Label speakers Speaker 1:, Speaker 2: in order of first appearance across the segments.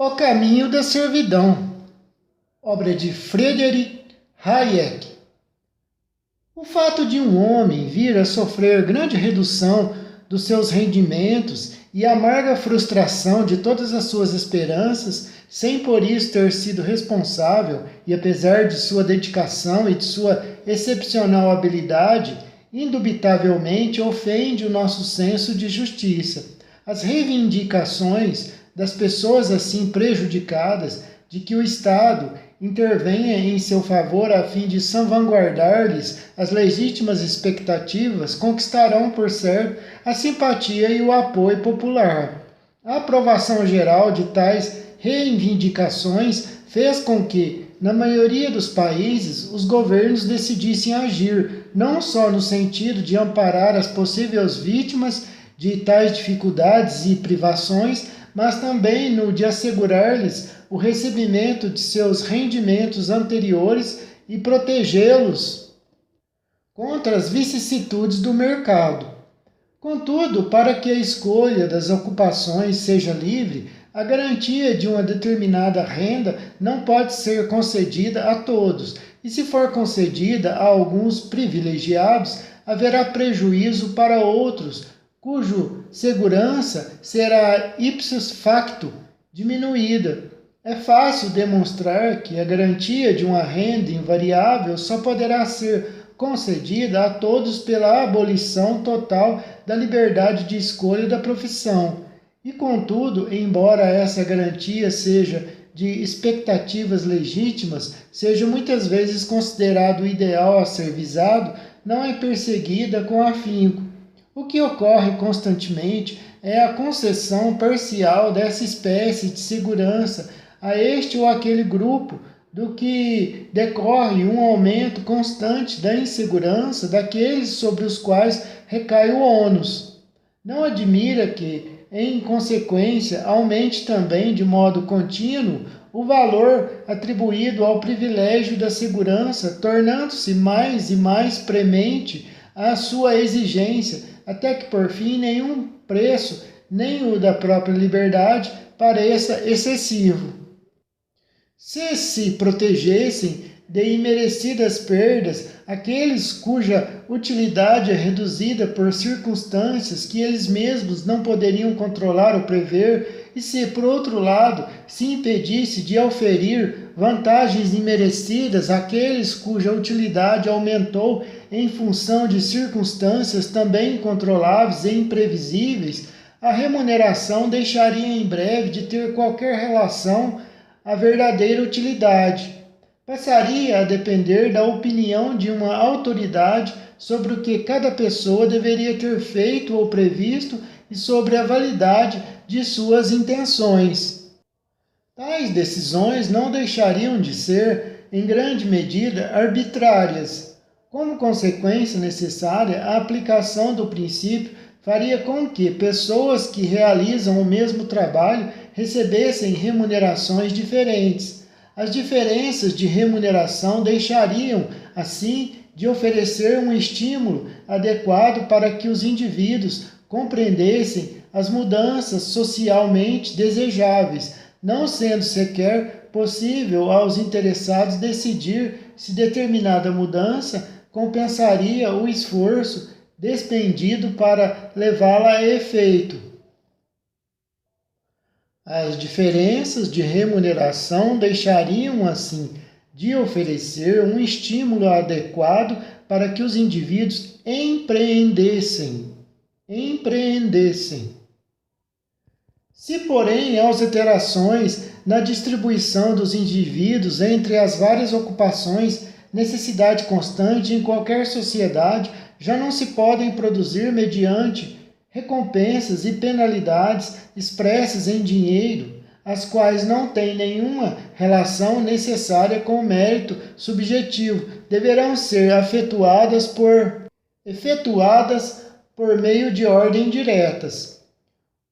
Speaker 1: O Caminho da Servidão, obra de Friedrich Hayek. O fato de um homem vir a sofrer grande redução dos seus rendimentos e amarga frustração de todas as suas esperanças, sem por isso ter sido responsável, e apesar de sua dedicação e de sua excepcional habilidade, indubitavelmente ofende o nosso senso de justiça. As reivindicações das pessoas assim prejudicadas de que o Estado intervenha em seu favor a fim de salvaguardar-lhes as legítimas expectativas conquistarão, por certo, a simpatia e o apoio popular. A aprovação geral de tais reivindicações fez com que, na maioria dos países, os governos decidissem agir, não só no sentido de amparar as possíveis vítimas de tais dificuldades e privações, mas também no de assegurar-lhes o recebimento de seus rendimentos anteriores e protegê-los contra as vicissitudes do mercado. Contudo, para que a escolha das ocupações seja livre, a garantia de uma determinada renda não pode ser concedida a todos, e se for concedida a alguns privilegiados, haverá prejuízo para outros, cuja segurança será ipso facto diminuída. É fácil demonstrar que a garantia de uma renda invariável só poderá ser concedida a todos pela abolição total da liberdade de escolha da profissão. E, contudo, embora essa garantia seja de expectativas legítimas, seja muitas vezes considerado o ideal a ser visado, não é perseguida com afinco. O que ocorre constantemente é a concessão parcial dessa espécie de segurança a este ou aquele grupo, do que decorre um aumento constante da insegurança daqueles sobre os quais recai o ônus. Não admira que, em consequência, aumente também de modo contínuo o valor atribuído ao privilégio da segurança, tornando-se mais e mais premente a sua exigência, até que por fim nenhum preço, nem o da própria liberdade, pareça excessivo. Se protegessem de imerecidas perdas aqueles cuja utilidade é reduzida por circunstâncias que eles mesmos não poderiam controlar ou prever, e se, por outro lado, se impedisse de oferir vantagens imerecidas àqueles cuja utilidade aumentou em função de circunstâncias também incontroláveis e imprevisíveis, a remuneração deixaria em breve de ter qualquer relação à verdadeira utilidade. Passaria a depender da opinião de uma autoridade sobre o que cada pessoa deveria ter feito ou previsto e sobre a validade de suas intenções. Tais decisões não deixariam de ser, em grande medida, arbitrárias. Como consequência necessária, a aplicação do princípio faria com que pessoas que realizam o mesmo trabalho recebessem remunerações diferentes. As diferenças de remuneração deixariam, assim, de oferecer um estímulo adequado para que os indivíduos compreendessem as mudanças socialmente desejáveis, não sendo sequer possível aos interessados decidir se determinada mudança compensaria o esforço despendido para levá-la a efeito. As diferenças de remuneração deixariam, assim, de oferecer um estímulo adequado para que os indivíduos empreendessem. Se, porém, há alterações na distribuição dos indivíduos entre as várias ocupações, necessidade constante em qualquer sociedade, já não se podem produzir mediante recompensas e penalidades expressas em dinheiro, as quais não têm nenhuma relação necessária com o mérito subjetivo, deverão ser efetuadas por meio de ordem diretas.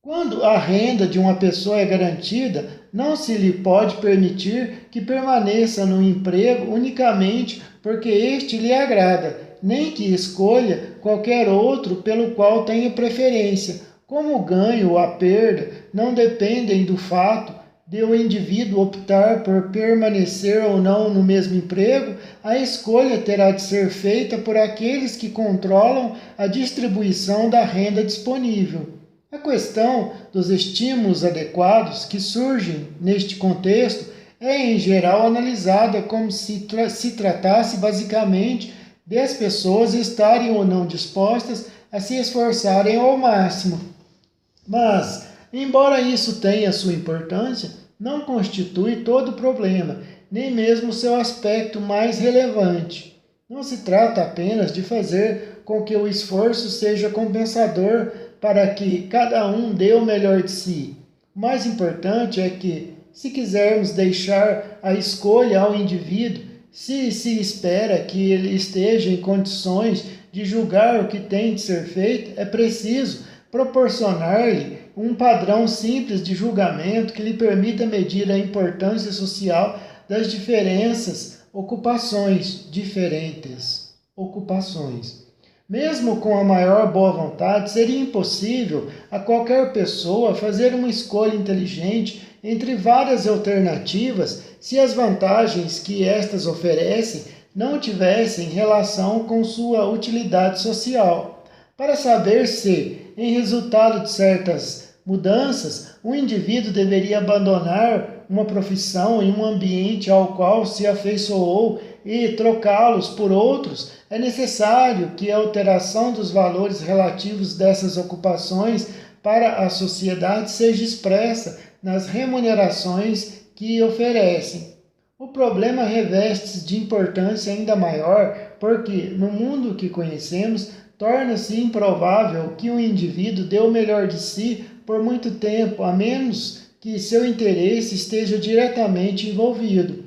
Speaker 1: Quando a renda de uma pessoa é garantida, não se lhe pode permitir que permaneça no emprego unicamente porque este lhe agrada, nem que escolha qualquer outro pelo qual tenha preferência. Como o ganho ou a perda não dependem do fato de o indivíduo optar por permanecer ou não no mesmo emprego, a escolha terá de ser feita por aqueles que controlam a distribuição da renda disponível. A questão dos estímulos adequados que surgem neste contexto é, em geral, analisada como se tratasse basicamente de as pessoas estarem ou não dispostas a se esforçarem ao máximo. Mas, embora isso tenha sua importância, não constitui todo o problema, nem mesmo seu aspecto mais relevante. Não se trata apenas de fazer com que o esforço seja compensador para que cada um dê o melhor de si. O mais importante é que, se quisermos deixar a escolha ao indivíduo, se espera que ele esteja em condições de julgar o que tem de ser feito, é preciso proporcionar-lhe um padrão simples de julgamento que lhe permita medir a importância social das diferentes ocupações. Mesmo com a maior boa vontade, seria impossível a qualquer pessoa fazer uma escolha inteligente entre várias alternativas se as vantagens que estas oferecem não tivessem relação com sua utilidade social. Para saber se, em resultado de certas mudanças, um indivíduo deveria abandonar uma profissão em um ambiente ao qual se afeiçoou e trocá-los por outros, é necessário que a alteração dos valores relativos dessas ocupações para a sociedade seja expressa nas remunerações que oferecem. O problema reveste-se de importância ainda maior porque, no mundo que conhecemos, torna-se improvável que um indivíduo dê o melhor de si por muito tempo, a menos que seu interesse esteja diretamente envolvido.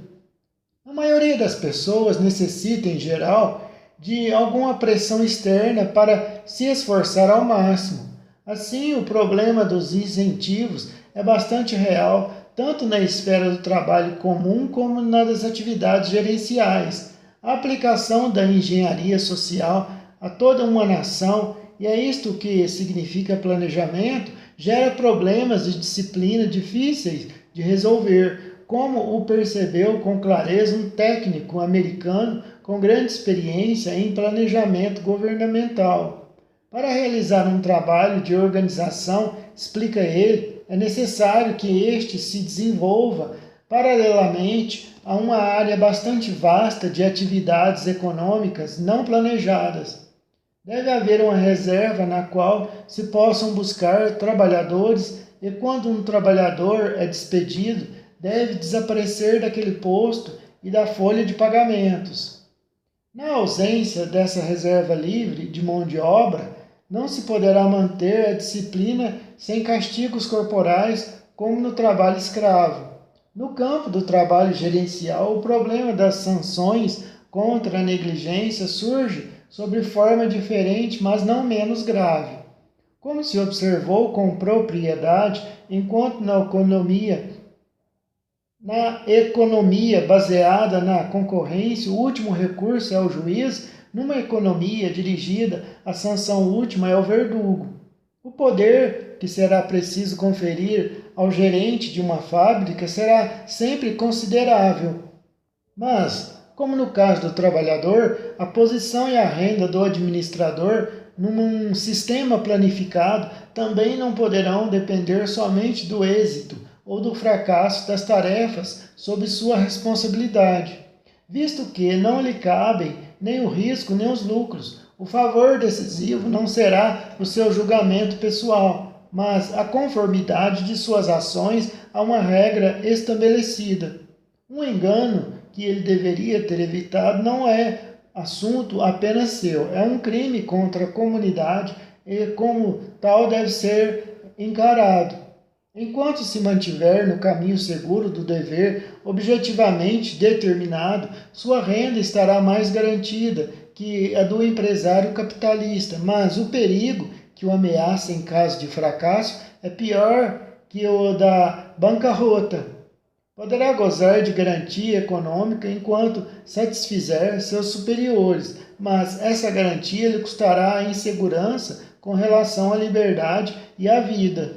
Speaker 1: A maioria das pessoas necessita, em geral, de alguma pressão externa para se esforçar ao máximo. Assim, o problema dos incentivos é bastante real, tanto na esfera do trabalho comum como na das atividades gerenciais. A aplicação da engenharia social a toda uma nação, e é isto que significa planejamento, gera problemas de disciplina difíceis de resolver, como o percebeu com clareza um técnico americano com grande experiência em planejamento governamental. Para realizar um trabalho de organização, explica ele, é necessário que este se desenvolva paralelamente a uma área bastante vasta de atividades econômicas não planejadas. Deve haver uma reserva na qual se possam buscar trabalhadores e quando um trabalhador é despedido, deve desaparecer daquele posto e da folha de pagamentos. Na ausência dessa reserva livre de mão de obra, não se poderá manter a disciplina sem castigos corporais como no trabalho escravo. No campo do trabalho gerencial, o problema das sanções contra a negligência surge sob forma diferente, mas não menos grave. Como se observou com propriedade, enquanto na economia baseada na concorrência, o último recurso é o juiz, numa economia dirigida, a sanção última é o verdugo. O poder que será preciso conferir ao gerente de uma fábrica será sempre considerável. Mas, como no caso do trabalhador, a posição e a renda do administrador num sistema planificado também não poderão depender somente do êxito ou do fracasso das tarefas sob sua responsabilidade, visto que não lhe cabem nem o risco nem os lucros. O favor decisivo não será o seu julgamento pessoal, mas a conformidade de suas ações a uma regra estabelecida. Um engano que ele deveria ter evitado não é assunto apenas seu, é um crime contra a comunidade e, como tal, deve ser encarado. Enquanto se mantiver no caminho seguro do dever objetivamente determinado, sua renda estará mais garantida que a do empresário capitalista, mas o perigo que o ameaça em caso de fracasso é pior que o da bancarrota. Poderá gozar de garantia econômica enquanto satisfizer seus superiores, mas essa garantia lhe custará a insegurança com relação à liberdade e à vida.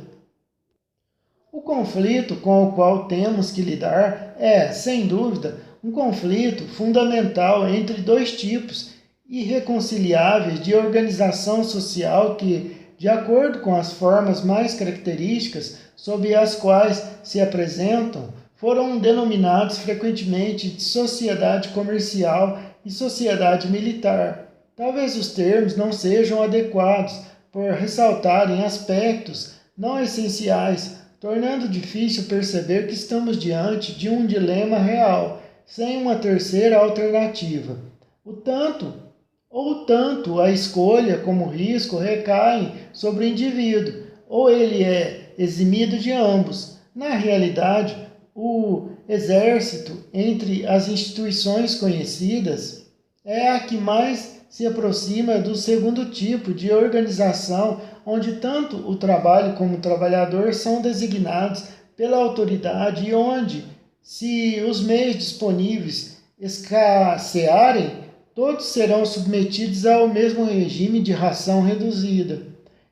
Speaker 1: O conflito com o qual temos que lidar é, sem dúvida, um conflito fundamental entre dois tipos irreconciliáveis de organização social que, de acordo com as formas mais características sob as quais se apresentam, foram denominados frequentemente de sociedade comercial e sociedade militar. Talvez os termos não sejam adequados por ressaltarem aspectos não essenciais, tornando difícil perceber que estamos diante de um dilema real, sem uma terceira alternativa. Tanto a escolha como o risco recaem sobre o indivíduo, ou ele é eximido de ambos. Na realidade, o exército, entre as instituições conhecidas, é a que mais se aproxima do segundo tipo de organização, onde tanto o trabalho como o trabalhador são designados pela autoridade e onde, se os meios disponíveis escassearem, todos serão submetidos ao mesmo regime de ração reduzida.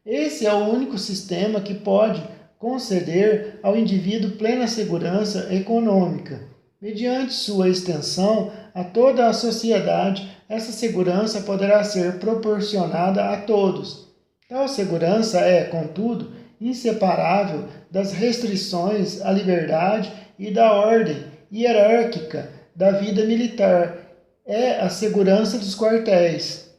Speaker 1: Esse é o único sistema que pode conceder ao indivíduo plena segurança econômica. Mediante sua extensão a toda a sociedade, essa segurança poderá ser proporcionada a todos. Tal segurança é, contudo, inseparável das restrições à liberdade e da ordem hierárquica da vida militar. É a segurança dos quartéis.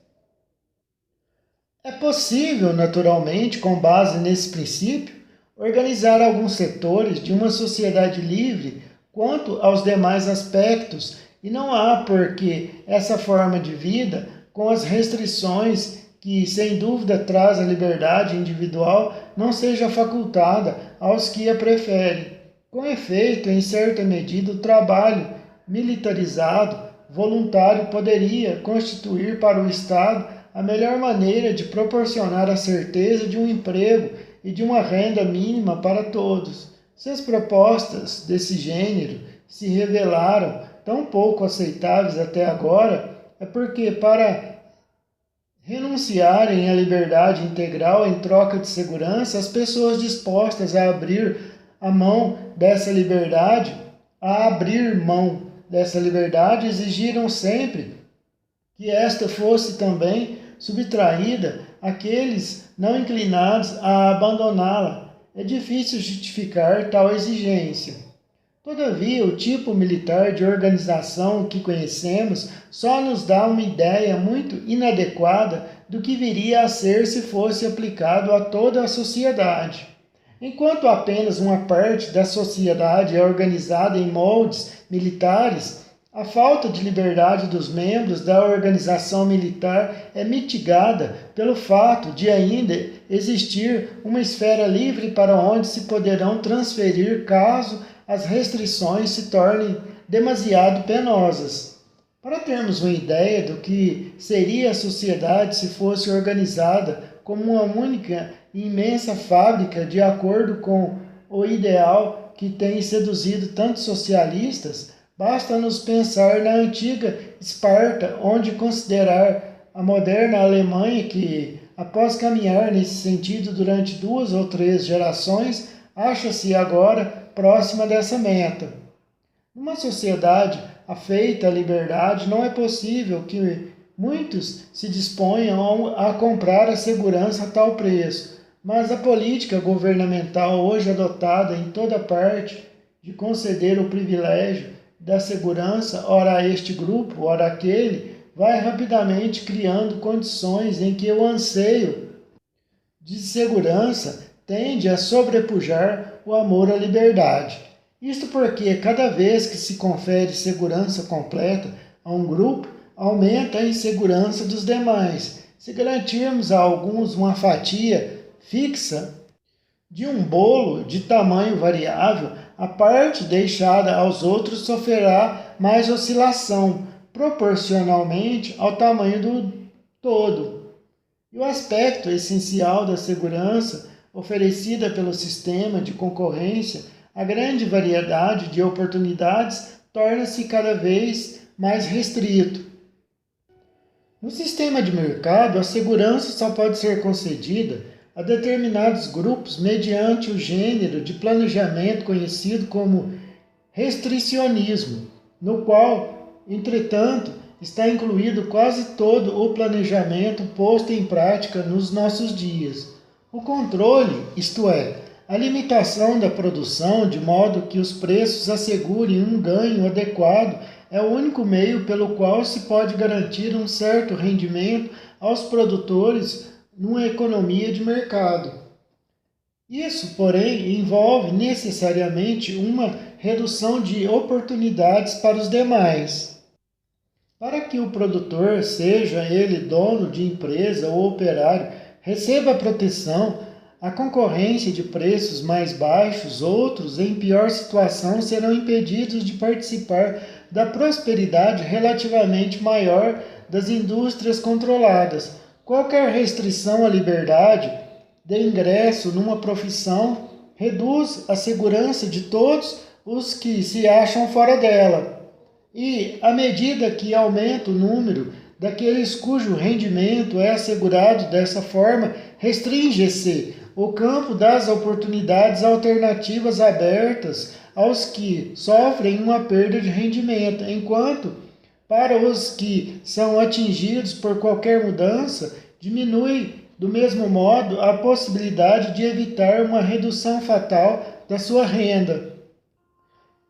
Speaker 1: É possível, naturalmente, com base nesse princípio, organizar alguns setores de uma sociedade livre quanto aos demais aspectos, e não há por que essa forma de vida, com as restrições que sem dúvida traz a liberdade individual, não seja facultada aos que a preferem. Com efeito, em certa medida, o trabalho militarizado voluntário poderia constituir para o Estado a melhor maneira de proporcionar a certeza de um emprego e de uma renda mínima para todos. Se as propostas desse gênero se revelaram tão pouco aceitáveis até agora, é porque, para renunciarem à liberdade integral em troca de segurança, as pessoas dispostas a abrir mão dessa liberdade exigiram sempre que esta fosse também subtraída àqueles não inclinados a abandoná-la. É difícil justificar tal exigência. Todavia, o tipo militar de organização que conhecemos só nos dá uma ideia muito inadequada do que viria a ser se fosse aplicado a toda a sociedade. Enquanto apenas uma parte da sociedade é organizada em moldes militares, a falta de liberdade dos membros da organização militar é mitigada pelo fato de ainda existir uma esfera livre para onde se poderão transferir caso as restrições se tornem demasiado penosas. Para termos uma ideia do que seria a sociedade se fosse organizada como uma única e imensa fábrica de acordo com o ideal que tem seduzido tantos socialistas, basta-nos pensar na antiga Esparta, onde considerar a moderna Alemanha que, após caminhar nesse sentido durante 2 ou 3 gerações, acha-se agora próxima dessa meta. Numa sociedade afeita à liberdade, não é possível que muitos se disponham a comprar a segurança a tal preço, mas a política governamental hoje adotada em toda parte de conceder o privilégio da segurança, ora a este grupo, ora aquele, vai rapidamente criando condições em que o anseio de segurança tende a sobrepujar o amor à liberdade. Isto porque cada vez que se confere segurança completa a um grupo, aumenta a insegurança dos demais. Se garantirmos a alguns uma fatia fixa de um bolo de tamanho variável, a parte deixada aos outros sofrerá mais oscilação, proporcionalmente ao tamanho do todo. E o aspecto essencial da segurança oferecida pelo sistema de concorrência, a grande variedade de oportunidades, torna-se cada vez mais restrito. No sistema de mercado, a segurança só pode ser concedida a determinados grupos mediante o gênero de planejamento conhecido como restricionismo, no qual, entretanto, está incluído quase todo o planejamento posto em prática nos nossos dias. O controle, isto é, a limitação da produção de modo que os preços assegurem um ganho adequado, é o único meio pelo qual se pode garantir um certo rendimento aos produtores numa economia de mercado. Isso, porém, envolve necessariamente uma redução de oportunidades para os demais. Para que o produtor, seja ele dono de empresa ou operário, receba proteção, a concorrência de preços mais baixos, outros, em pior situação, serão impedidos de participar da prosperidade relativamente maior das indústrias controladas. Qualquer restrição à liberdade de ingresso numa profissão reduz a segurança de todos os que se acham fora dela. E, à medida que aumenta o número daqueles cujo rendimento é assegurado dessa forma, restringe-se o campo das oportunidades alternativas abertas aos que sofrem uma perda de rendimento, enquanto, para os que são atingidos por qualquer mudança, diminui do mesmo modo a possibilidade de evitar uma redução fatal da sua renda.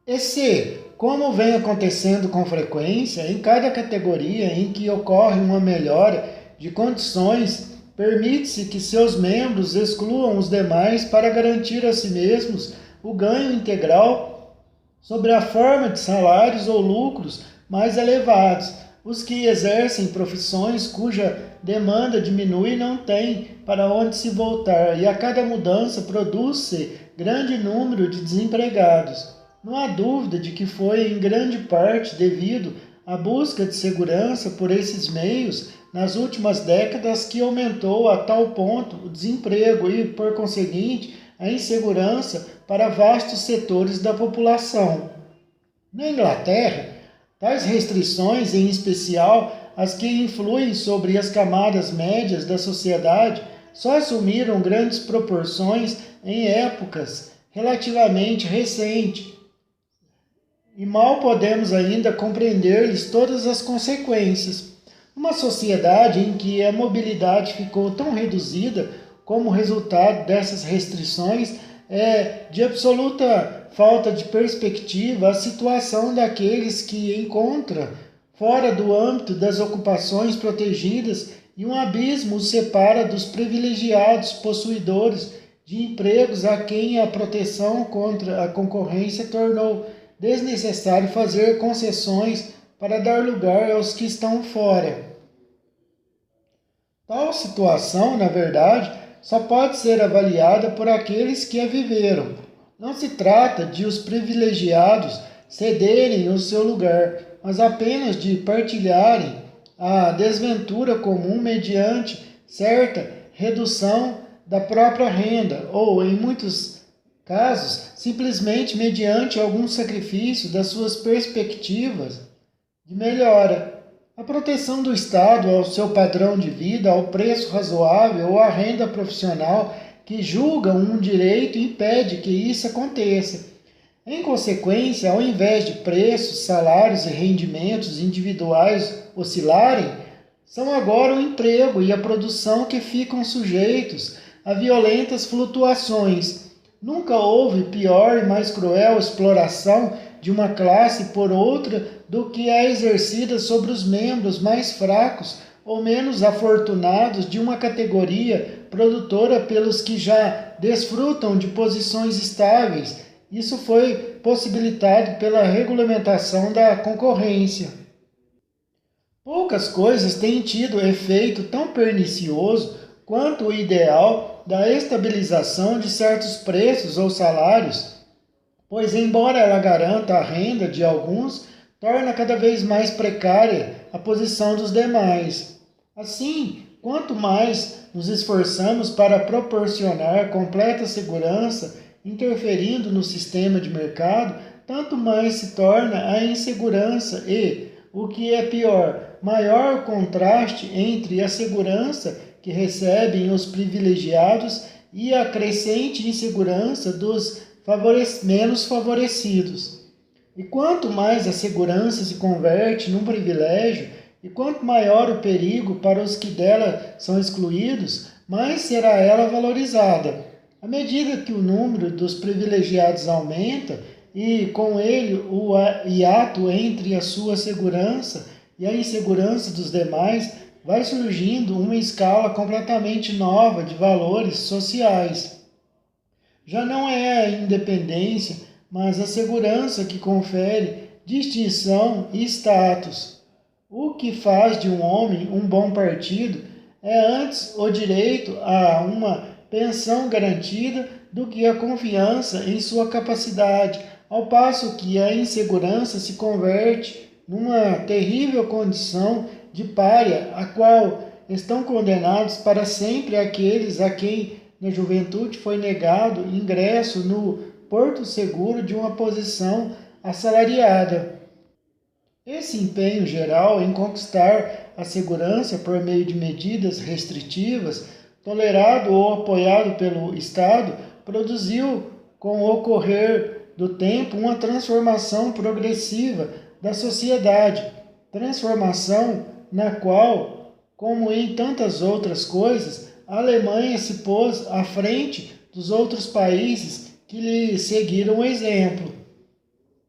Speaker 1: E se, como vem acontecendo com frequência, em cada categoria em que ocorre uma melhora de condições, permite-se que seus membros excluam os demais para garantir a si mesmos o ganho integral sobre a forma de salários ou lucros mais elevados. Os que exercem profissões cuja demanda diminui não têm para onde se voltar, e a cada mudança produz-se grande número de desempregados. Não há dúvida de que foi em grande parte devido à busca de segurança por esses meios nas últimas décadas que aumentou a tal ponto o desemprego e, por conseguinte, a insegurança para vastos setores da população. Na Inglaterra, tais restrições, em especial as que influem sobre as camadas médias da sociedade, só assumiram grandes proporções em épocas relativamente recentes, e mal podemos ainda compreender-lhes todas as consequências. Uma sociedade em que a mobilidade ficou tão reduzida como resultado dessas restrições, é de absoluta falta de perspectiva a situação daqueles que encontra fora do âmbito das ocupações protegidas, e um abismo os separa dos privilegiados possuidores de empregos a quem a proteção contra a concorrência tornou desnecessário fazer concessões para dar lugar aos que estão fora. Tal situação, na verdade, só pode ser avaliada por aqueles que a viveram. Não se trata de os privilegiados cederem o seu lugar, mas apenas de partilharem a desventura comum mediante certa redução da própria renda, ou, em muitos casos, simplesmente mediante algum sacrifício das suas perspectivas de melhora. A proteção do Estado ao seu padrão de vida, ao preço razoável ou à renda profissional que julgam um direito impede que isso aconteça. Em consequência, ao invés de preços, salários e rendimentos individuais oscilarem, são agora o emprego e a produção que ficam sujeitos a violentas flutuações. Nunca houve pior e mais cruel exploração de uma classe por outra do que a exercida sobre os membros mais fracos ou menos afortunados de uma categoria produtora pelos que já desfrutam de posições estáveis. Isso foi possibilitado pela regulamentação da concorrência. Poucas coisas têm tido efeito tão pernicioso quanto o ideal da estabilização de certos preços ou salários, pois, embora ela garanta a renda de alguns, torna cada vez mais precária a posição dos demais. Assim, quanto mais nos esforçamos para proporcionar completa segurança, interferindo no sistema de mercado, tanto mais se torna a insegurança e, o que é pior, maior o contraste entre a segurança que recebem os privilegiados e a crescente insegurança dos menos favorecidos. E quanto mais a segurança se converte num privilégio, e quanto maior o perigo para os que dela são excluídos, mais será ela valorizada. À medida que o número dos privilegiados aumenta, e com ele o hiato entre a sua segurança e a insegurança dos demais, vai surgindo uma escala completamente nova de valores sociais. Já não é a independência, mas a segurança que confere distinção e status. O que faz de um homem um bom partido é antes o direito a uma pensão garantida do que a confiança em sua capacidade, ao passo que a insegurança se converte numa terrível condição de pária, a qual estão condenados para sempre aqueles a quem na juventude foi negado ingresso no porto seguro de uma posição assalariada. Esse empenho geral em conquistar a segurança por meio de medidas restritivas, tolerado ou apoiado pelo Estado, produziu, com o ocorrer do tempo, uma transformação progressiva da sociedade, transformação na qual, como em tantas outras coisas, a Alemanha se pôs à frente dos outros países que lhe seguiram o exemplo.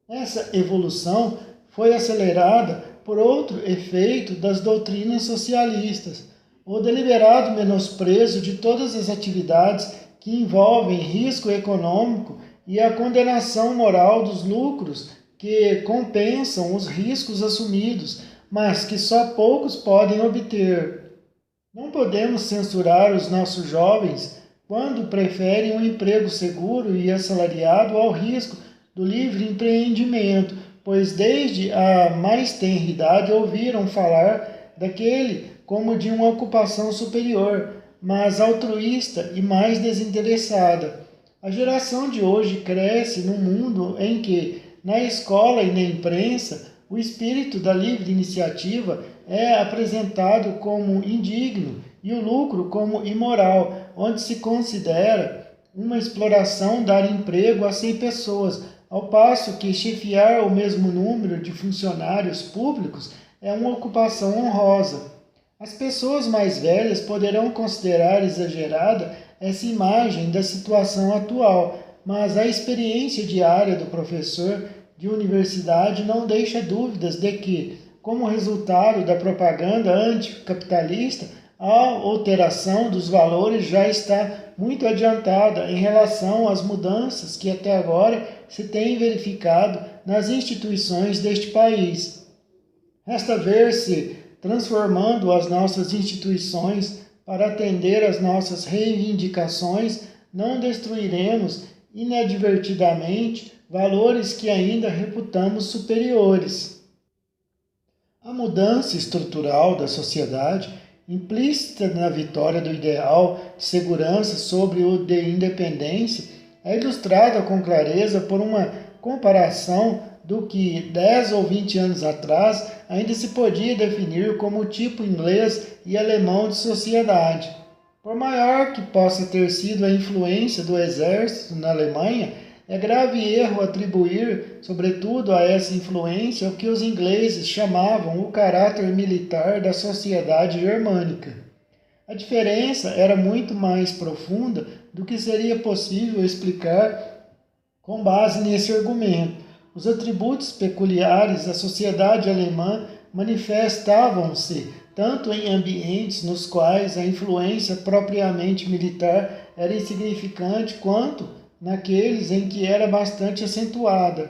Speaker 1: Essa evolução foi acelerada por outro efeito das doutrinas socialistas, o deliberado menosprezo de todas as atividades que envolvem risco econômico e a condenação moral dos lucros que compensam os riscos assumidos, mas que só poucos podem obter. Não podemos censurar os nossos jovens quando preferem um emprego seguro e assalariado ao risco do livre empreendimento, pois desde a mais tenra idade ouviram falar daquele como de uma ocupação superior, mais altruísta e mais desinteressada. A geração de hoje cresce num mundo em que, na escola e na imprensa, o espírito da livre iniciativa é apresentado como indigno e o lucro como imoral, onde se considera uma exploração dar emprego a 100 pessoas, ao passo que chefiar o mesmo número de funcionários públicos é uma ocupação honrosa. As pessoas mais velhas poderão considerar exagerada essa imagem da situação atual, mas a experiência diária do professor de universidade não deixa dúvidas de que, como resultado da propaganda anticapitalista, a alteração dos valores já está muito adiantada em relação às mudanças que até agora se têm verificado nas instituições deste país. Resta ver se, transformando as nossas instituições para atender às nossas reivindicações, não destruiremos inadvertidamente valores que ainda reputamos superiores. A mudança estrutural da sociedade, implícita na vitória do ideal de segurança sobre o de independência, é ilustrada com clareza por uma comparação do que 10 ou 20 anos atrás ainda se podia definir como o tipo inglês e alemão de sociedade. Por maior que possa ter sido a influência do exército na Alemanha, é grave erro atribuir, sobretudo, a essa influência o que os ingleses chamavam o caráter militar da sociedade germânica. A diferença era muito mais profunda do que seria possível explicar com base nesse argumento. Os atributos peculiares da sociedade alemã manifestavam-se tanto em ambientes nos quais a influência propriamente militar era insignificante, quanto naqueles em que era bastante acentuada,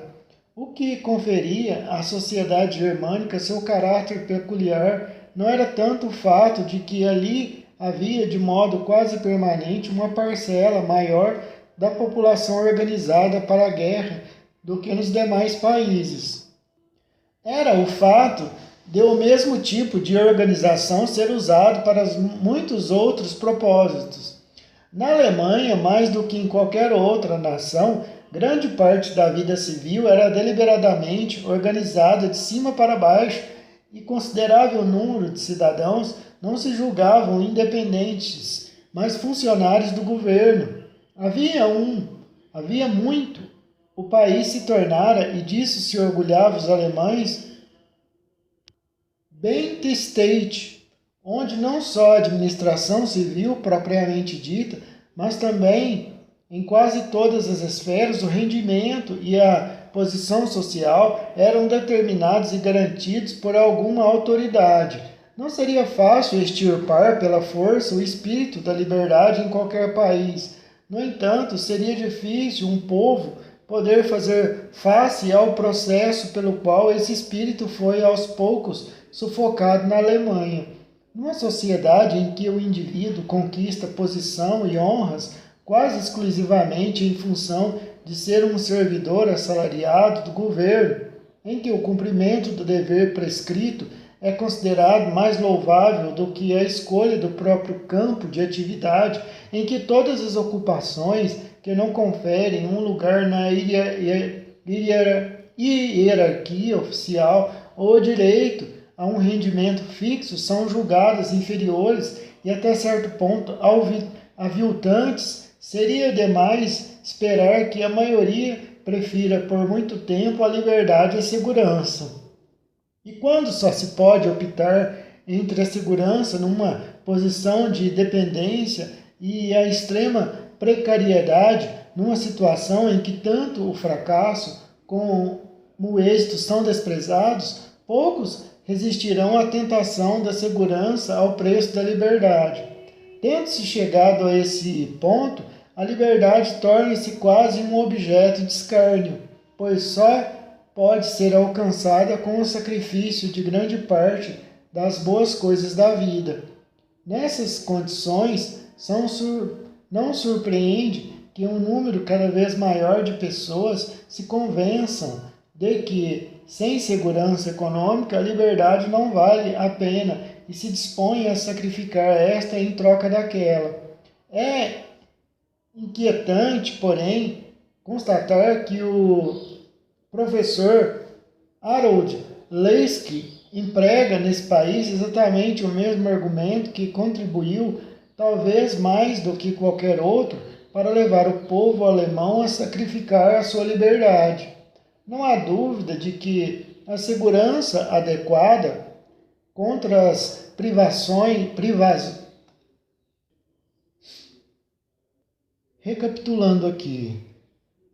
Speaker 1: o que conferia à sociedade germânica seu caráter peculiar não era tanto o fato de que ali havia de modo quase permanente uma parcela maior da população organizada para a guerra do que nos demais países. Era o fato de o mesmo tipo de organização ser usado para muitos outros propósitos. Na Alemanha, mais do que em qualquer outra nação, grande parte da vida civil era deliberadamente organizada de cima para baixo e considerável número de cidadãos não se julgavam independentes, mas funcionários do governo. Havia muito. O país se tornara, e disso se orgulhavam os alemães, Bente State, onde não só a administração civil propriamente dita, mas também em quase todas as esferas o rendimento e a posição social eram determinados e garantidos por alguma autoridade. Não seria fácil extirpar pela força o espírito da liberdade em qualquer país. No entanto, seria difícil um povo poder fazer face ao processo pelo qual esse espírito foi aos poucos sufocado na Alemanha. Numa sociedade em que o indivíduo conquista posição e honras quase exclusivamente em função de ser um servidor assalariado do governo, em que o cumprimento do dever prescrito é considerado mais louvável do que a escolha do próprio campo de atividade, em que todas as ocupações que não conferem um lugar na hierarquia oficial ou direito a um rendimento fixo são julgadas inferiores e até certo ponto aviltantes, seria demais esperar que a maioria prefira por muito tempo a liberdade e a segurança. E quando só se pode optar entre a segurança numa posição de dependência e a extrema precariedade numa situação em que tanto o fracasso como o êxito são desprezados, poucos resistirão à tentação da segurança ao preço da liberdade. Tendo-se chegado a esse ponto, a liberdade torna-se quase um objeto de escárnio, pois só pode ser alcançada com o sacrifício de grande parte das boas coisas da vida. Nessas condições, não surpreende que um número cada vez maior de pessoas se convençam de que, sem segurança econômica, a liberdade não vale a pena e se dispõem a sacrificar esta em troca daquela. É inquietante, porém, constatar que o professor Harold Laski emprega nesse país exatamente o mesmo argumento que contribuiu, talvez mais do que qualquer outro, para levar o povo alemão a sacrificar a sua liberdade. Não há dúvida de que a segurança adequada contra as Recapitulando aqui,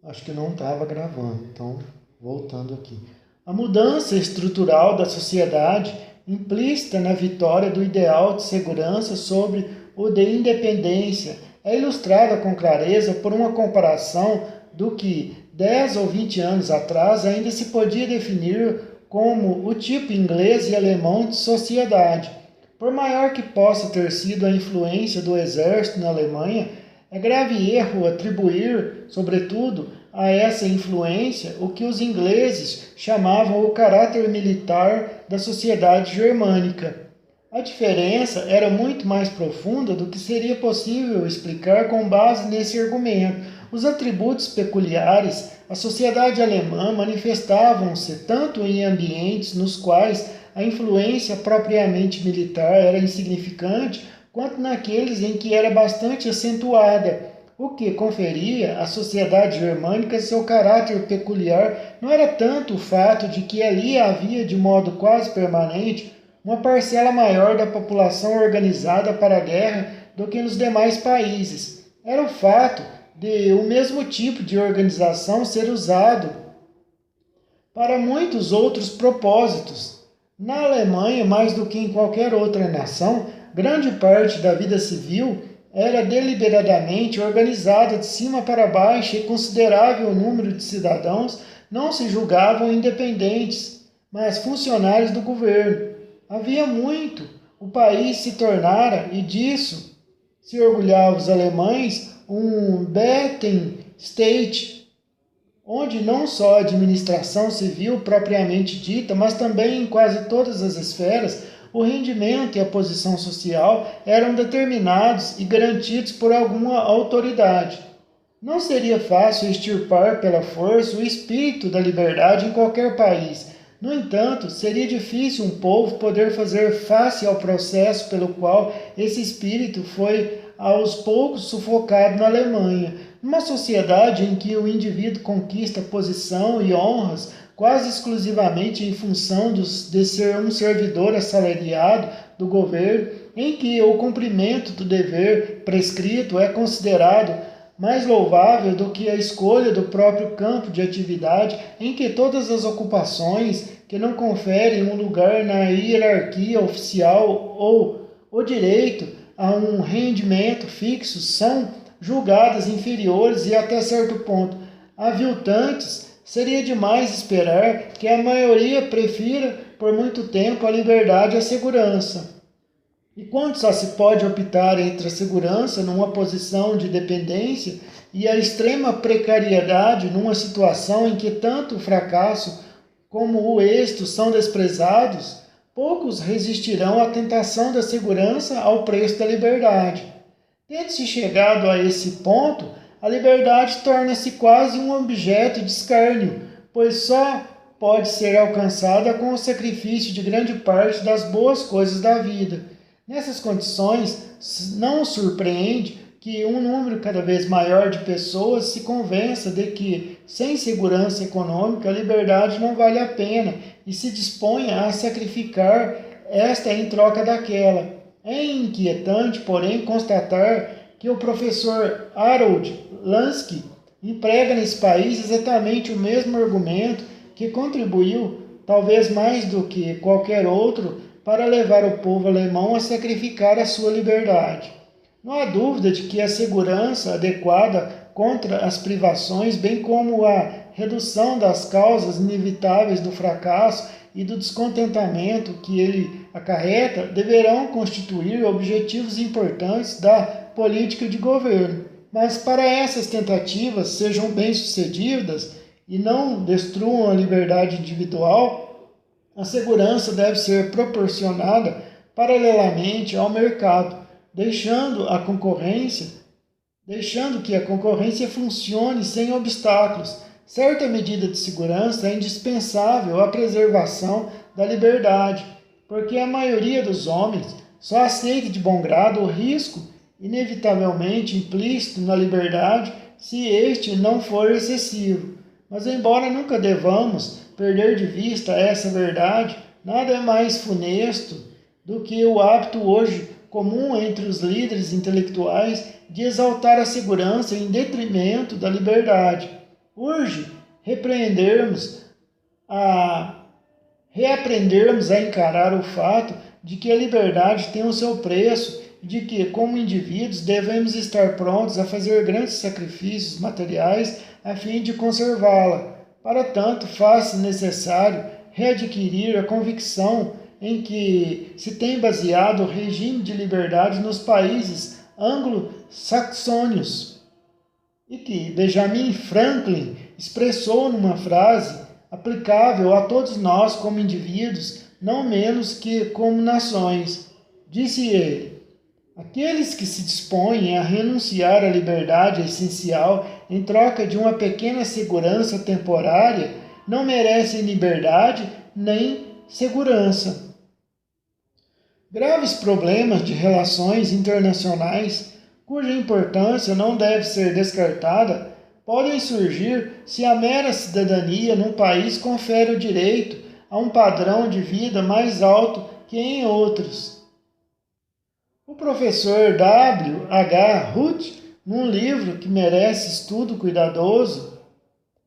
Speaker 1: acho que não estava gravando, então voltando aqui. A mudança estrutural da sociedade, implícita na vitória do ideal de segurança sobre o de independência, é ilustrada com clareza por uma comparação do que 10 ou 20 anos atrás ainda se podia definir como o tipo inglês e alemão de sociedade. Por maior que possa ter sido a influência do exército na Alemanha, é grave erro atribuir, sobretudo, a essa influência o que os ingleses chamavam o caráter militar da sociedade germânica. A diferença era muito mais profunda do que seria possível explicar com base nesse argumento. Os atributos peculiares à sociedade alemã manifestavam-se tanto em ambientes nos quais a influência propriamente militar era insignificante, quanto naqueles em que era bastante acentuada, o que conferia à sociedade germânica seu caráter peculiar não era tanto o fato de que ali havia de modo quase permanente uma parcela maior da população organizada para a guerra do que nos demais países. Era o fato de o mesmo tipo de organização ser usado para muitos outros propósitos. Na Alemanha, mais do que em qualquer outra nação, grande parte da vida civil era deliberadamente organizada de cima para baixo e considerável número de cidadãos não se julgavam independentes, mas funcionários do governo. Havia muito, o país se tornara, e disso se orgulhavam os alemães, um Betten State, onde não só a administração civil propriamente dita, mas também em quase todas as esferas, o rendimento e a posição social eram determinados e garantidos por alguma autoridade. Não seria fácil extirpar pela força o espírito da liberdade em qualquer país. No entanto, seria difícil um povo poder fazer face ao processo pelo qual esse espírito foi aos poucos sufocado na Alemanha. Numa sociedade em que o indivíduo conquista posição e honras quase exclusivamente em função de ser um servidor assalariado do governo, em que o cumprimento do dever prescrito é considerado mais louvável do que a escolha do próprio campo de atividade, em que todas as ocupações que não conferem um lugar na hierarquia oficial ou o direito a um rendimento fixo são julgadas inferiores e até certo ponto aviltantes, seria demais esperar que a maioria prefira por muito tempo a liberdade à segurança. E quando só se pode optar entre a segurança numa posição de dependência e a extrema precariedade numa situação em que tanto o fracasso como o êxito são desprezados, poucos resistirão à tentação da segurança ao preço da liberdade. Tendo-se chegado a esse ponto, a liberdade torna-se quase um objeto de escárnio, pois só pode ser alcançada com o sacrifício de grande parte das boas coisas da vida. Nessas condições, não surpreende que um número cada vez maior de pessoas se convença de que, sem segurança econômica, a liberdade não vale a pena e se disponha a sacrificar esta em troca daquela. É inquietante, porém, constatar que o professor Harold Lansky emprega nesse país exatamente o mesmo argumento que contribuiu, talvez mais do que qualquer outro, para levar o povo alemão a sacrificar a sua liberdade. Não há dúvida de que a segurança adequada contra as privações, bem como a redução das causas inevitáveis do fracasso e do descontentamento que ele acarreta, deverão constituir objetivos importantes da política de governo. Mas para essas tentativas sejam bem-sucedidas e não destruam a liberdade individual, a segurança deve ser proporcionada paralelamente ao mercado, deixando que a concorrência funcione sem obstáculos. Certa medida de segurança é indispensável à preservação da liberdade, porque a maioria dos homens só aceita de bom grado o risco inevitavelmente implícito na liberdade se este não for excessivo. Mas embora nunca devamos perder de vista essa verdade, nada é mais funesto do que o hábito hoje comum entre os líderes intelectuais de exaltar a segurança em detrimento da liberdade. Urge reaprendermos a encarar o fato de que a liberdade tem o seu preço e de que, como indivíduos, devemos estar prontos a fazer grandes sacrifícios materiais a fim de conservá-la. Para tanto, faz-se necessário readquirir a convicção em que se tem baseado o regime de liberdade nos países anglo-saxônios e que Benjamin Franklin expressou numa frase aplicável a todos nós como indivíduos, não menos que como nações. Disse ele: aqueles que se dispõem a renunciar à liberdade essencial em troca de uma pequena segurança temporária não merecem liberdade nem segurança. Graves problemas de relações internacionais, cuja importância não deve ser descartada, podem surgir se a mera cidadania num país confere o direito a um padrão de vida mais alto que em outros. O professor W. H. Root, num livro que merece estudo cuidadoso,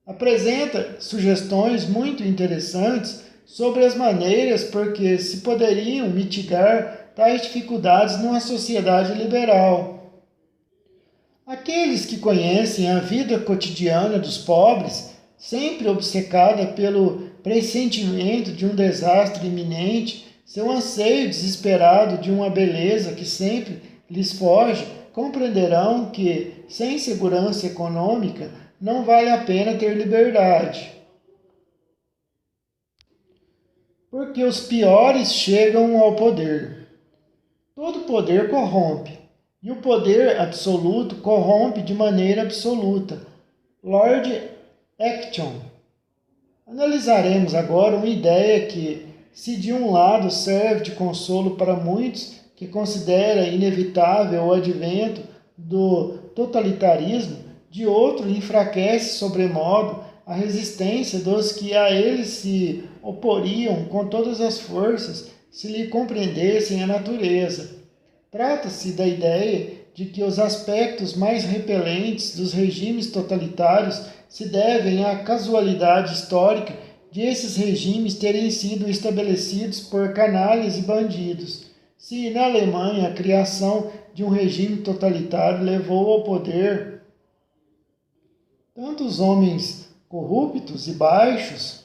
Speaker 1: apresenta sugestões muito interessantes sobre as maneiras por que se poderiam mitigar tais dificuldades numa sociedade liberal. Aqueles que conhecem a vida cotidiana dos pobres, sempre obcecada pelo pressentimento de um desastre iminente, seu anseio desesperado de uma beleza que sempre lhes foge, compreenderão que, sem segurança econômica, não vale a pena ter liberdade. Porque os piores chegam ao poder. Todo poder corrompe, e o poder absoluto corrompe de maneira absoluta. Lord Acton. Analisaremos agora uma ideia que, se de um lado serve de consolo para muitos que considera inevitável o advento do totalitarismo, de outro enfraquece sobremodo a resistência dos que a ele se oporiam com todas as forças, se lhe compreendessem a natureza. Trata-se da ideia de que os aspectos mais repelentes dos regimes totalitários se devem à casualidade histórica de esses regimes terem sido estabelecidos por canalhas e bandidos. Se na Alemanha a criação de um regime totalitário levou ao poder tantos homens corruptos e baixos,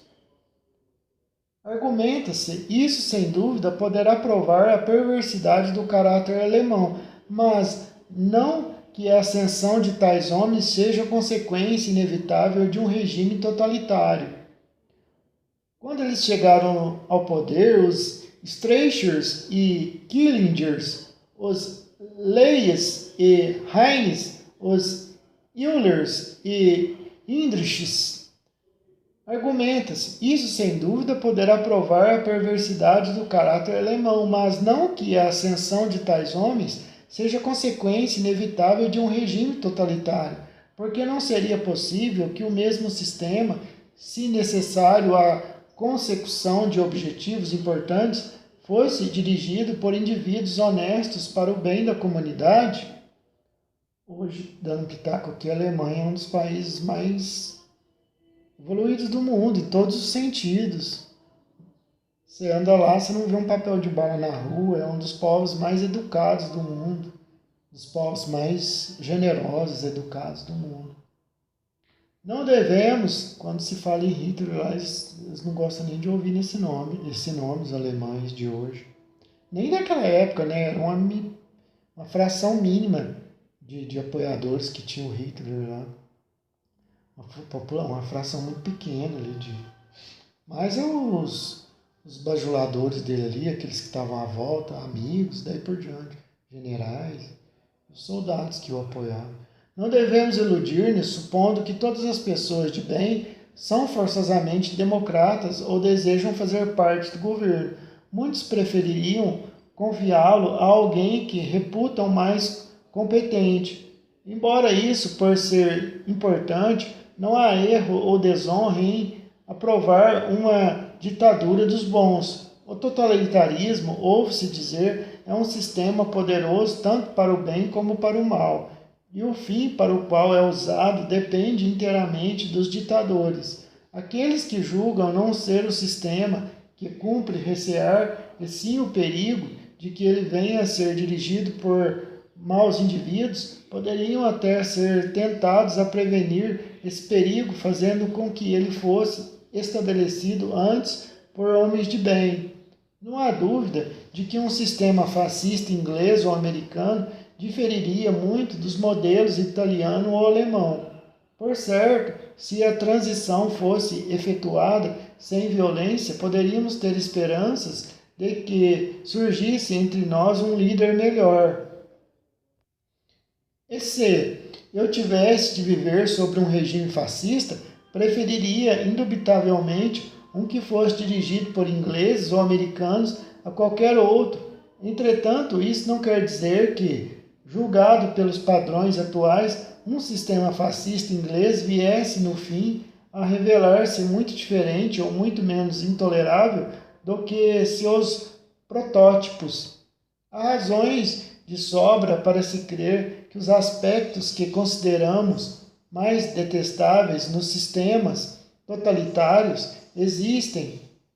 Speaker 1: argumenta-se, isso sem dúvida poderá provar a perversidade do caráter alemão, mas não que a ascensão de tais homens seja consequência inevitável de um regime totalitário. Quando eles chegaram ao poder, os Streichers e Killingers, os Leyes e Heines, os Eulers e Hindrichs, argumenta-se, isso sem dúvida poderá provar a perversidade do caráter alemão, mas não que a ascensão de tais homens seja consequência inevitável de um regime totalitário, porque não seria possível que o mesmo sistema, se necessário à consecução de objetivos importantes, fosse dirigido por indivíduos honestos para o bem da comunidade. Hoje, dando pitaco aqui, a Alemanha é um dos países mais evoluídos do mundo, em todos os sentidos. Você anda lá, você não vê um papel de bala na rua, é um dos povos mais educados do mundo, dos povos mais generosos, educados do mundo. Não devemos, quando se fala em Hitler, lá, eles não gostam nem de ouvir esse nome, os alemães de hoje. Nem naquela época, né? Era uma fração mínima de apoiadores que tinha o Hitler lá. Uma fração muito pequena ali. Mas os bajuladores dele ali, aqueles que estavam à volta, amigos, daí por diante, generais, os soldados que o apoiavam. Não devemos iludir-nos supondo que todas as pessoas de bem são forçosamente democratas ou desejam fazer parte do governo. Muitos prefeririam confiá-lo a alguém que reputam mais competente. Embora isso, por ser importante, não há erro ou desonra em aprovar uma ditadura dos bons. O totalitarismo, ouve-se dizer, é um sistema poderoso tanto para o bem como para o mal. E o fim para o qual é usado depende inteiramente dos ditadores. Aqueles que julgam não ser o sistema que cumpre recear, e sim o perigo de que ele venha a ser dirigido por maus indivíduos, poderiam até ser tentados a prevenir esse perigo, fazendo com que ele fosse estabelecido antes por homens de bem. Não há dúvida de que um sistema fascista inglês ou americano diferiria muito dos modelos italiano ou alemão. Por certo, se a transição fosse efetuada sem violência, poderíamos ter esperanças de que surgisse entre nós um líder melhor. E se eu tivesse de viver sobre um regime fascista, preferiria indubitavelmente um que fosse dirigido por ingleses ou americanos a qualquer outro. Entretanto, isso não quer dizer que, julgado pelos padrões atuais, um sistema fascista inglês viesse, no fim, a revelar-se muito diferente ou muito menos intolerável do que seus protótipos. Há razões de sobra para se crer que os aspectos que consideramos mais detestáveis nos sistemas totalitários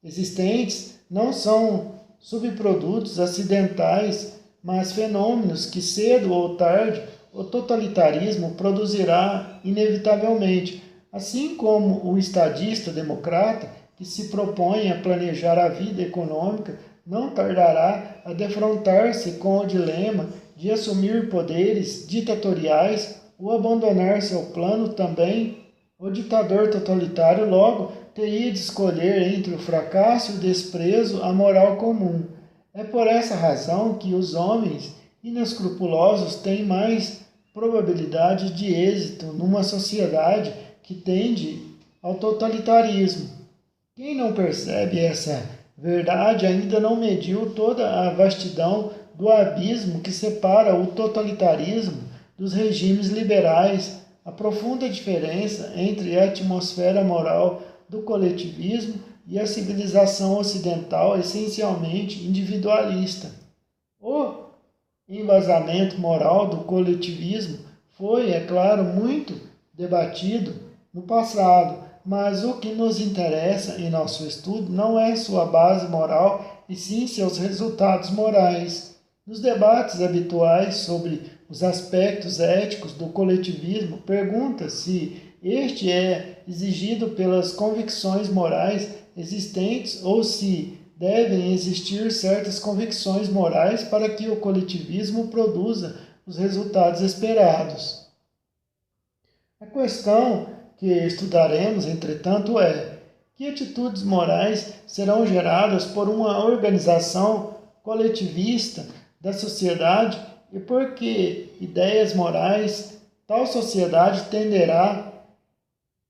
Speaker 1: existentes não são subprodutos acidentais, mas fenômenos que cedo ou tarde o totalitarismo produzirá inevitavelmente, assim como o estadista democrata que se propõe a planejar a vida econômica não tardará a defrontar-se com o dilema de assumir poderes ditatoriais ou abandonar seu plano também. O ditador totalitário logo teria de escolher entre o fracasso e o desprezo à moral comum. É por essa razão que os homens inescrupulosos têm mais probabilidade de êxito numa sociedade que tende ao totalitarismo. Quem não percebe essa verdade ainda não mediu toda a vastidão do abismo que separa o totalitarismo dos regimes liberais, a profunda diferença entre a atmosfera moral do coletivismo e a civilização ocidental essencialmente individualista. O embasamento moral do coletivismo foi, é claro, muito debatido no passado, mas o que nos interessa em nosso estudo não é sua base moral, e sim seus resultados morais. Nos debates habituais sobre os aspectos éticos do coletivismo, pergunta se este é exigido pelas convicções morais existentes ou se devem existir certas convicções morais para que o coletivismo produza os resultados esperados. A questão que estudaremos, entretanto, é: que atitudes morais serão geradas por uma organização coletivista da sociedade e por que ideias morais tal sociedade tenderá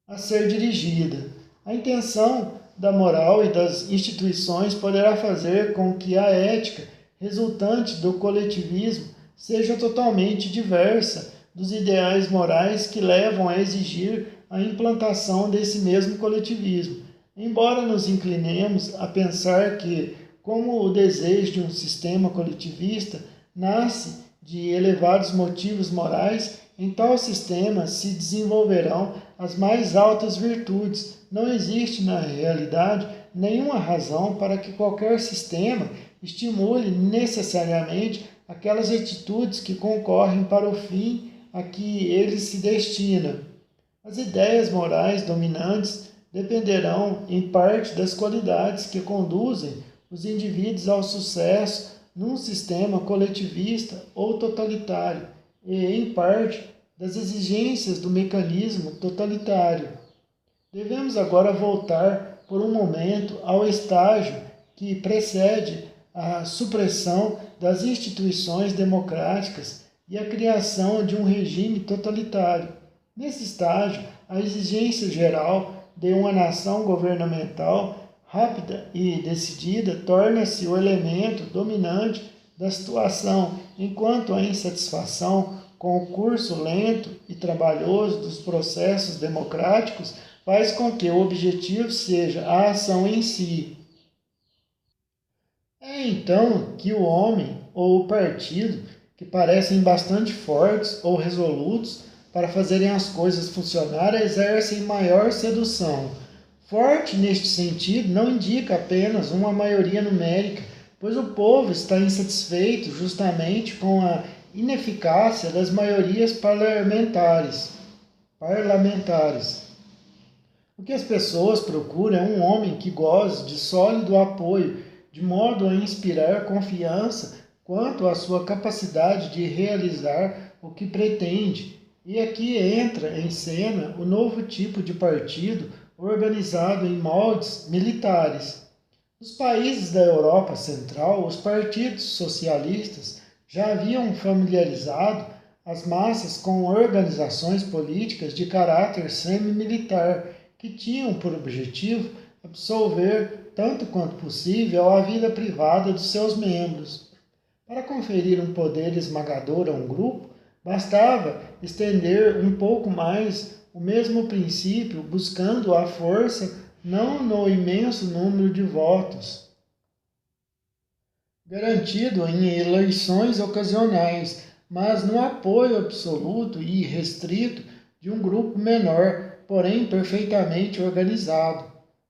Speaker 1: a ser dirigida? A intenção da moral e das instituições poderá fazer com que a ética resultante do coletivismo seja totalmente diversa dos ideais morais que levam a exigir a implantação desse mesmo coletivismo. Embora nos inclinemos a pensar que, como o desejo de um sistema coletivista nasce de elevados motivos morais, em tal sistema se desenvolverão as mais altas virtudes. Não existe, na realidade, nenhuma razão para que qualquer sistema estimule necessariamente aquelas atitudes que concorrem para o fim a que ele se destina. As ideias morais dominantes dependerão, em parte, das qualidades que conduzem os indivíduos ao sucesso num sistema coletivista ou totalitário, e, em parte, das exigências do mecanismo totalitário. Devemos agora voltar por um momento ao estágio que precede a supressão das instituições democráticas e a criação de um regime totalitário. Nesse estágio, a exigência geral de uma nação governamental rápida e decidida torna-se o elemento dominante da situação, enquanto a insatisfação com o curso lento e trabalhoso dos processos democráticos faz com que o objetivo seja a ação em si. É então que o homem ou o partido, que parecem bastante fortes ou resolutos para fazerem as coisas funcionar, exercem maior sedução. Forte neste sentido não indica apenas uma maioria numérica, pois o povo está insatisfeito justamente com a ineficácia das maiorias parlamentares. O que as pessoas procuram é um homem que goze de sólido apoio, de modo a inspirar confiança quanto à sua capacidade de realizar o que pretende. E aqui entra em cena o novo tipo de partido organizado em moldes militares. Nos países da Europa Central, os partidos socialistas já haviam familiarizado as massas com organizações políticas de caráter semi-militar que tinham por objetivo absolver, tanto quanto possível, a vida privada dos seus membros. Para conferir um poder esmagador a um grupo, bastava estender um pouco mais o mesmo princípio, buscando a força não no imenso número de votos, garantido em eleições ocasionais, mas no apoio absoluto e restrito de um grupo menor, porém perfeitamente organizado.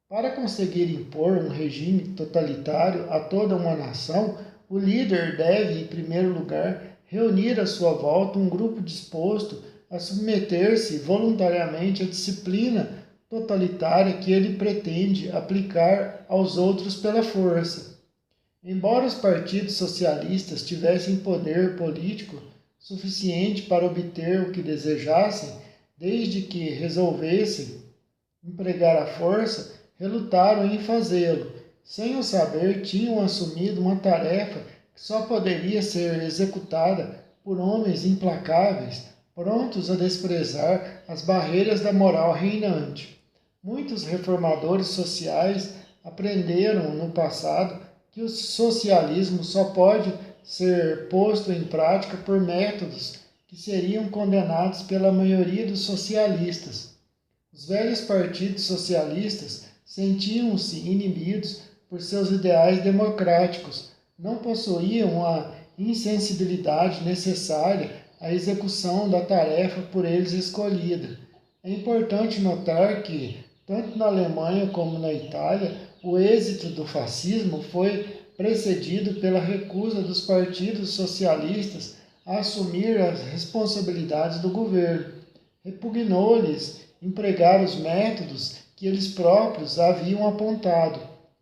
Speaker 1: Para conseguir impor um regime totalitário a toda uma nação, o líder deve, em primeiro lugar, reunir à sua volta um grupo disposto a submeter-se voluntariamente à disciplina totalitária que ele pretende aplicar aos outros pela força. Embora os partidos socialistas tivessem poder político suficiente para obter o que desejassem, desde que resolvessem empregar a força, relutaram em fazê-lo. Sem o saber, tinham assumido uma tarefa que só poderia ser executada por homens implacáveis, prontos a desprezar as barreiras da moral reinante. Muitos reformadores sociais aprenderam no passado que o socialismo só pode ser posto em prática por métodos que seriam condenados pela maioria dos socialistas. Os velhos partidos socialistas sentiam-se inibidos por seus ideais democráticos, não possuíam a insensibilidade necessária à execução da tarefa por eles escolhida. É importante notar que, tanto na Alemanha como na Itália, o êxito do fascismo foi precedido pela recusa dos partidos socialistas a assumir as responsabilidades do governo. Repugnou-lhes empregar os métodos que eles próprios haviam apontado.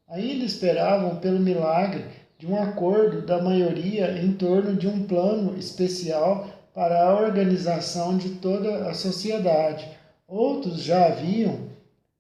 Speaker 1: Ainda esperavam pelo milagre de um acordo da maioria em torno de um plano especial para a organização de toda a sociedade. Outros já haviam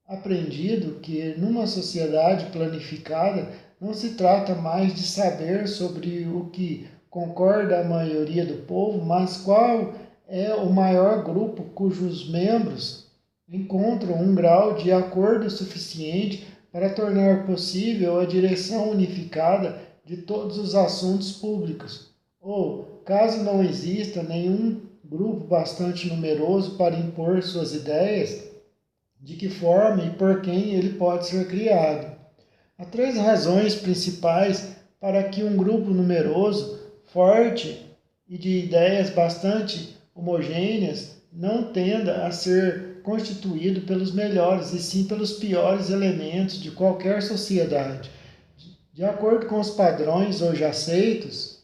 Speaker 1: aprendido que numa sociedade planificada não se trata mais de saber sobre o que concorda a maioria do povo, mas qual é o maior grupo cujos membros encontram um grau de acordo suficiente para tornar possível a direção unificada de todos os assuntos públicos. Ou, caso não exista nenhum grupo bastante numeroso para impor suas ideias, de que forma e por quem ele pode ser criado. Há três razões principais para que um grupo numeroso, forte e de ideias bastante homogêneas não tenda a ser constituído pelos melhores e sim pelos piores elementos de qualquer sociedade. De acordo com os padrões hoje aceitos,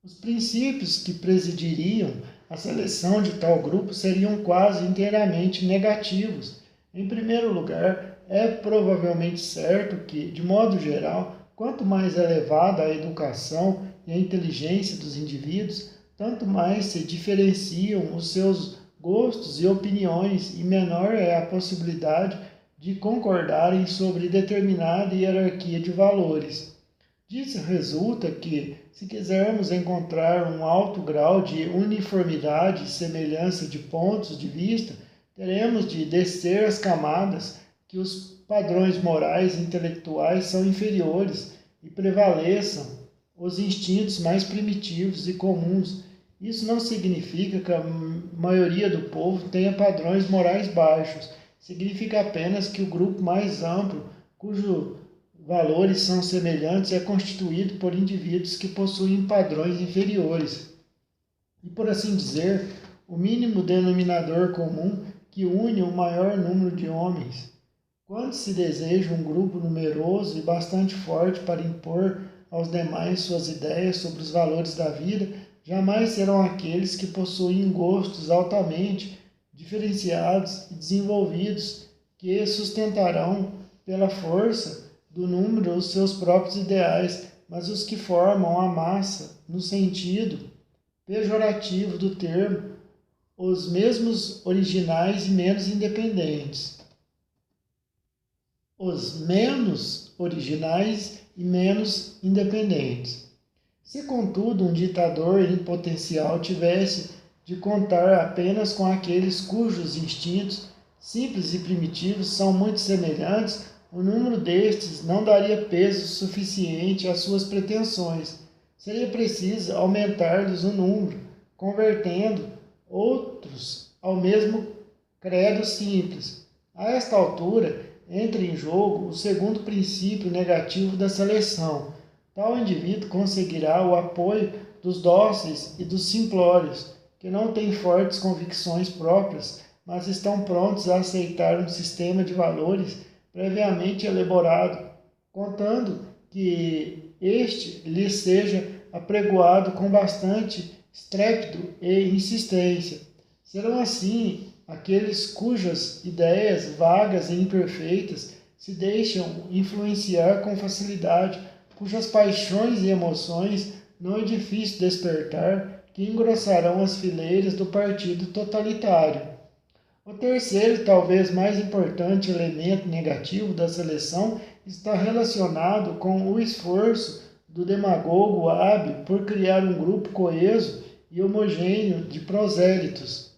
Speaker 1: os princípios que presidiriam a seleção de tal grupo seriam quase inteiramente negativos. Em primeiro lugar, é provavelmente certo que, de modo geral, quanto mais elevada a educação e a inteligência dos indivíduos, tanto mais se diferenciam os seus gostos e opiniões e menor é a possibilidade de concordarem sobre determinada hierarquia de valores. Disso resulta que, se quisermos encontrar um alto grau de uniformidade e semelhança de pontos de vista, teremos de descer as camadas que os padrões morais e intelectuais são inferiores e prevaleçam os instintos mais primitivos e comuns. Isso não significa que a maioria do povo tenha padrões morais baixos. Significa apenas que o grupo mais amplo, cujos valores são semelhantes, é constituído por indivíduos que possuem padrões inferiores. E, por assim dizer, o mínimo denominador comum que une o maior número de homens. Quando se deseja um grupo numeroso e bastante forte para impor aos demais suas ideias sobre os valores da vida, jamais serão aqueles que possuem gostos altamente diferenciados e desenvolvidos que sustentarão pela força do número os seus próprios ideais, mas os que formam a massa, no sentido pejorativo do termo, os mesmos originais e menos independentes. Os menos originais e menos independentes. Se, contudo, um ditador em potencial tivesse de contar apenas com aqueles cujos instintos, simples e primitivos, são muito semelhantes, o número destes não daria peso suficiente às suas pretensões. Seria preciso aumentar-lhes o número, convertendo outros ao mesmo credo simples. A esta altura, entra em jogo o segundo princípio negativo da seleção. Tal indivíduo conseguirá o apoio dos dóceis e dos simplórios, que não têm fortes convicções próprias, mas estão prontos a aceitar um sistema de valores previamente elaborado, contando que este lhes seja apregoado com bastante estrépito e insistência. Serão assim aqueles cujas ideias vagas e imperfeitas se deixam influenciar com facilidade, cujas paixões e emoções não é difícil despertar, que engrossarão as fileiras do partido totalitário. O terceiro e talvez mais importante elemento negativo da seleção está relacionado com o esforço do demagogo hábil por criar um grupo coeso e homogêneo de prosélitos,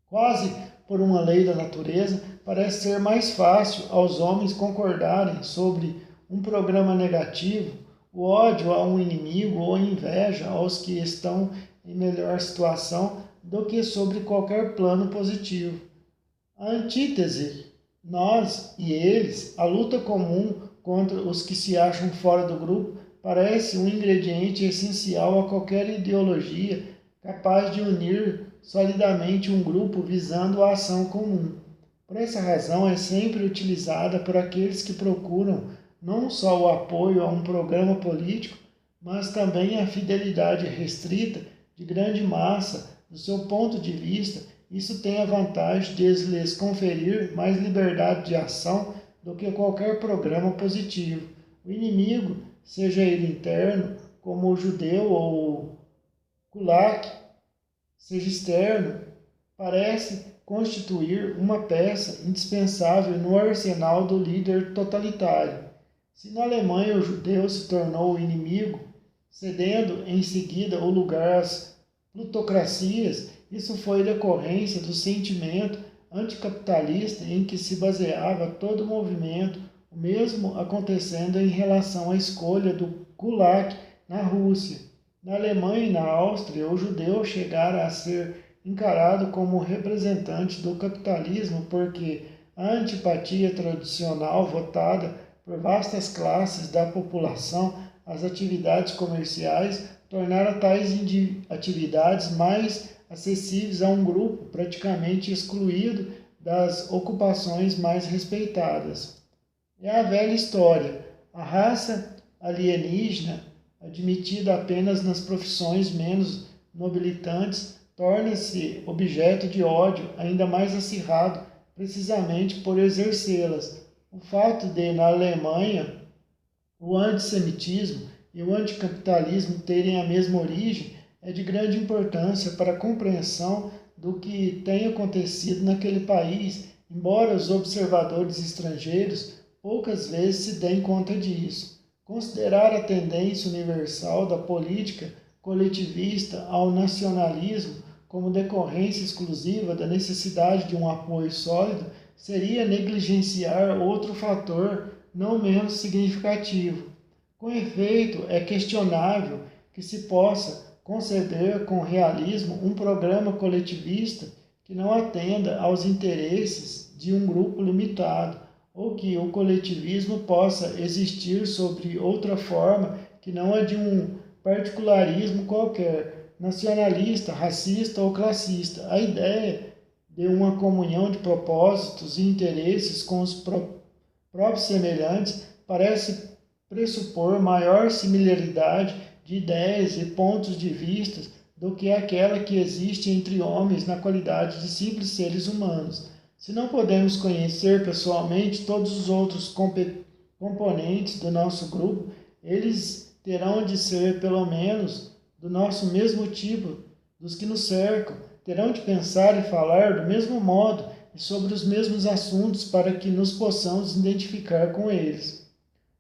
Speaker 1: quase por uma lei da natureza, parece ser mais fácil aos homens concordarem sobre um programa negativo, o ódio a um inimigo ou a inveja aos que estão em melhor situação do que sobre qualquer plano positivo. A antítese, nós e eles, a luta comum contra os que se acham fora do grupo, parece um ingrediente essencial a qualquer ideologia capaz de unir solidamente um grupo visando a ação comum. Por essa razão, é sempre utilizada por aqueles que procuram não só o apoio a um programa político, mas também a fidelidade restrita de grande massa do seu ponto de vista. Isso tem a vantagem de lhes conferir mais liberdade de ação do que qualquer programa positivo. O inimigo, seja ele interno, como o judeu ou o kulak, seja externo, parece constituir uma peça indispensável no arsenal do líder totalitário. Se na Alemanha o judeu se tornou o inimigo, cedendo em seguida o lugar às plutocracias, isso foi decorrência do sentimento anticapitalista em que se baseava todo o movimento, o mesmo acontecendo em relação à escolha do Kulak na Rússia. Na Alemanha e na Áustria, o judeu chegara a ser encarado como representante do capitalismo porque a antipatia tradicional votada por vastas classes da população às atividades comerciais tornara tais atividades mais acessíveis a um grupo praticamente excluído das ocupações mais respeitadas. É a velha história. A raça alienígena, admitida apenas nas profissões menos nobilitantes, torna-se objeto de ódio ainda mais acirrado precisamente por exercê-las. O fato de, na Alemanha, o antissemitismo e o anticapitalismo terem a mesma origem é de grande importância para a compreensão do que tem acontecido naquele país, embora os observadores estrangeiros poucas vezes se deem conta disso. Considerar a tendência universal da política coletivista ao nacionalismo como decorrência exclusiva da necessidade de um apoio sólido seria negligenciar outro fator não menos significativo. Com efeito, é questionável que se possa conceber com realismo um programa coletivista que não atenda aos interesses de um grupo limitado, ou que o coletivismo possa existir sobre outra forma que não a de um particularismo qualquer, nacionalista, racista ou classista. A ideia de uma comunhão de propósitos e interesses com os próprios semelhantes parece pressupor maior similaridade de ideias e pontos de vista do que aquela que existe entre homens na qualidade de simples seres humanos. Se não podemos conhecer pessoalmente todos os outros componentes do nosso grupo, eles terão de ser, pelo menos, do nosso mesmo tipo, dos que nos cercam, terão de pensar e falar do mesmo modo e sobre os mesmos assuntos para que nos possamos identificar com eles.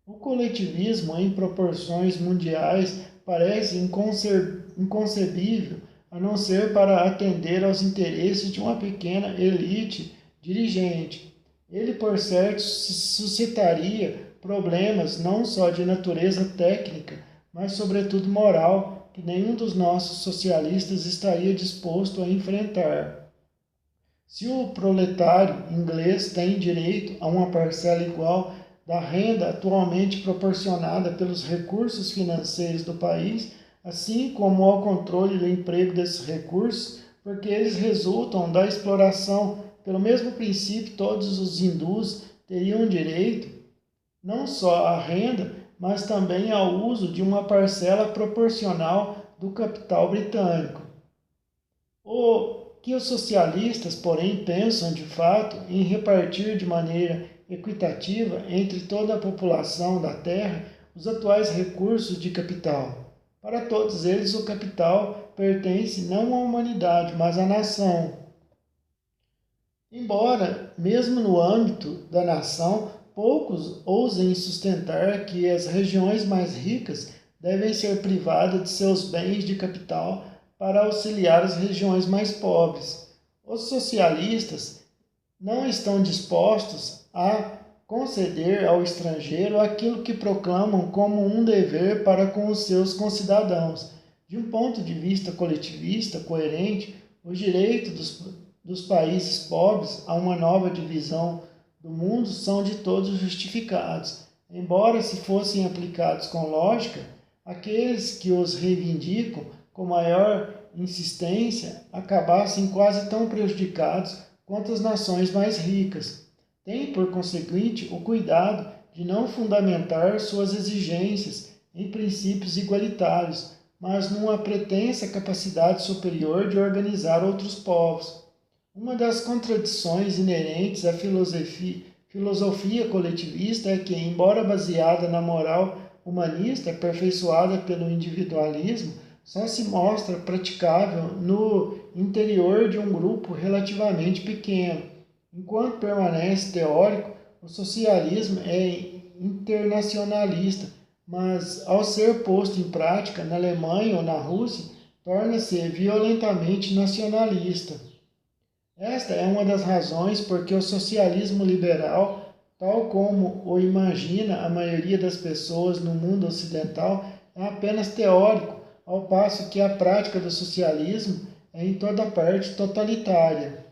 Speaker 1: O coletivismo em proporções mundiais parece inconcebível, a não ser para atender aos interesses de uma pequena elite dirigente. Ele, por certo, suscitaria problemas não só de natureza técnica, mas sobretudo moral, que nenhum dos nossos socialistas estaria disposto a enfrentar. Se o proletário inglês tem direito a uma parcela igual da renda atualmente proporcionada pelos recursos financeiros do país, assim como ao controle do emprego desses recursos, porque eles resultam da exploração. Pelo mesmo princípio, todos os hindus teriam direito não só à renda, mas também ao uso de uma parcela proporcional do capital britânico. O que os socialistas, porém, pensam de fato em repartir de maneira equitativa entre toda a população da Terra os atuais recursos de capital. Para todos eles, o capital pertence não à humanidade, mas à nação. Embora, mesmo no âmbito da nação, poucos ousem sustentar que as regiões mais ricas devem ser privadas de seus bens de capital para auxiliar as regiões mais pobres. Os socialistas não estão dispostos a conceder ao estrangeiro aquilo que proclamam como um dever para com os seus concidadãos. De um ponto de vista coletivista coerente, os direitos dos países pobres a uma nova divisão do mundo são de todos justificados, embora, se fossem aplicados com lógica, aqueles que os reivindicam com maior insistência acabassem quase tão prejudicados quanto as nações mais ricas. Têm, por conseguinte, o cuidado de não fundamentar suas exigências em princípios igualitários, mas numa pretensa capacidade superior de organizar outros povos. Uma das contradições inerentes à filosofia coletivista é que, embora baseada na moral humanista aperfeiçoada pelo individualismo, só se mostra praticável no interior de um grupo relativamente pequeno. Enquanto permanece teórico, o socialismo é internacionalista, mas ao ser posto em prática na Alemanha ou na Rússia, torna-se violentamente nacionalista. Esta é uma das razões por que o socialismo liberal, tal como o imagina a maioria das pessoas no mundo ocidental, é apenas teórico, ao passo que a prática do socialismo é em toda parte totalitária.